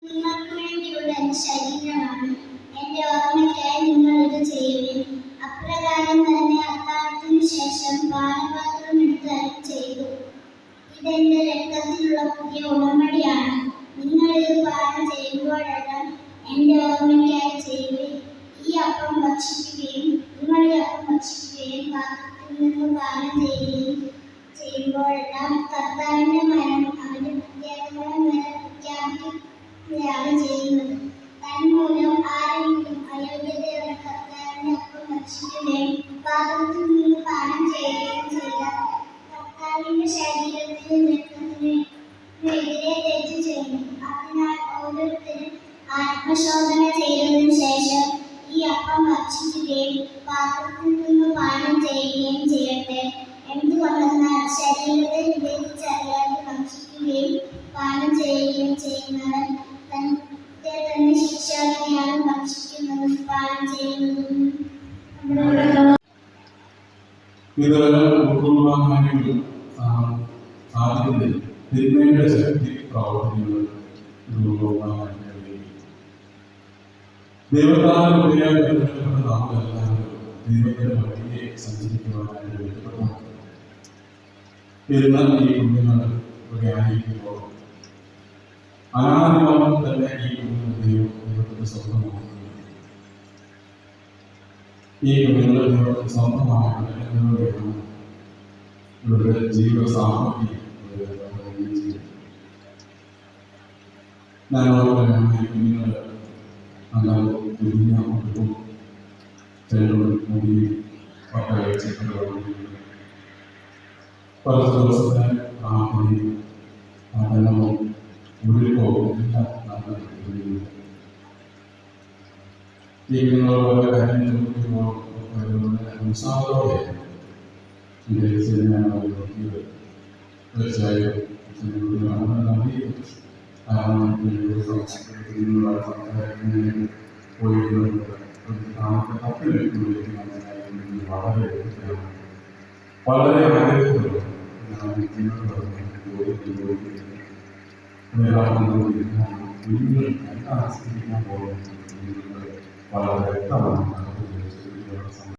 നിങ്ങൾക്ക് വേണ്ടിയുള്ള എൻ്റെ ശരീരമാണ്. എൻ്റെ ഓർമ്മയ്ക്കായി നിങ്ങൾ ഇത് ചെയ്യുവിൻ. അപ്രകാരം തന്നെ അത്താഴത്തിനു ശേഷം പാനപാത്രം എടുത്ത് അരുളി ചെയ്തു, ഇതെന്റെ രക്തത്തിലുള്ള പുതിയ ഉടമ്പടിയാണ്. നിങ്ങൾ ഇത് പാനം ചെയ്യുമ്പോഴെല്ലാം എൻ്റെ ഓർമ്മയ്ക്കായി ചെയ്യുവിൻ. ഈ അപ്പം ഭക്ഷിക്കുകയും നിങ്ങൾ ഈ അപ്പം ഭക്ഷിക്കുകയും പാത്രത്തിൽ നിന്ന് പാനം ചെയ്യുമ്പോഴെല്ലാം കർത്താവിന്റെ മരണം അവന്റെ പ്രത്യാഗമനം വരെ പ്രഖ്യാപിക്കുകയാണ് ചെയ്യുന്നത്. തന്മൂലം ആരെങ്കിലും അയോഗ്യതയോടെ കർത്താവിന്റെ അപ്പം ഭക്ഷിക്കുകയും പാത്രത്തിൽ നിന്ന് പാനം ചെയ്യുകയും ചെയ്താൽ കർത്താവിന്റെ ശരീരത്തിനും രക്തത്തിനെതിരെ തെറ്റ് ചെയ്യുന്നു. അതിനാൽ ഓരോരുത്തരും ആത്മശോധന ചെയ്തതിനു ശേഷം ഈ അപ്പം ഭക്ഷിക്കുകയും പാത്രത്തിൽ നിന്ന് പാനം ചെയ്യുകയും ചെയ്യട്ടെ. എന്തുകൊണ്ടെന്നാൽ ശരീരത്തെ വിവേചിച്ചറിയാതെ ഭക്ഷിക്കുകയും പാനം ചെയ്യുകയും ചെയ്യുന്നവൻ തന്നെ ശിക്ഷാവിധിയാണ് ഭക്ഷിക്കുന്നതും പാനം ചെയ്യുന്നതും. തിന്മയുടെ ശക്തി പ്രവർത്തിക്കുന്നത് ദൈവത്താൽ ഉപയോഗപ്പെടുന്ന നാമെല്ലാവരും ദൈവത്തിന്റെ വഴിയെ സഞ്ചരിക്കുവാനായിട്ട് വിളിക്കപ്പെട്ടു. എന്നാൽ ഈ കുഞ്ഞുങ്ങൾ ഇവിടെ ആയിരിക്കുമ്പോൾ അനാദികാലം തന്നെ ഈ കുഞ്ഞുങ്ങൾ ദൈവത്തിന്റെ സ്വന്തമാണ്. ഈ കുഞ്ഞുങ്ങൾ ദൈവത്തിന്റെ സ്വന്തമായിട്ട് ഇവരുടെ ജീവിത സാമഗ്രി ഈ കുഞ്ഞുങ്ങൾ അല്ലാതെ കുടുംബം മുടി പല ദിവസത്തെ പ്രാർത്ഥനയും പഠനവും ഉരുക്കവും എല്ലാം നമ്മൾ ഈ കുഞ്ഞുങ്ങളോട് കാര്യങ്ങൾ ഉത്സാഹത്തോടെ തീർച്ചയായും വളരെ ആഗ്രഹത്തോടെ വളരെ വ്യക്തമാണ്